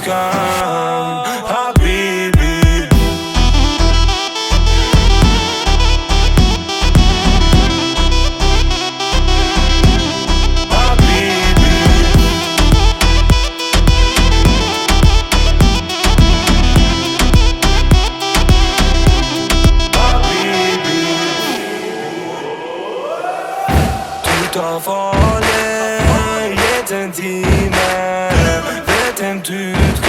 kan, habibi. Ta farlig, gitt en time. Vet hvem du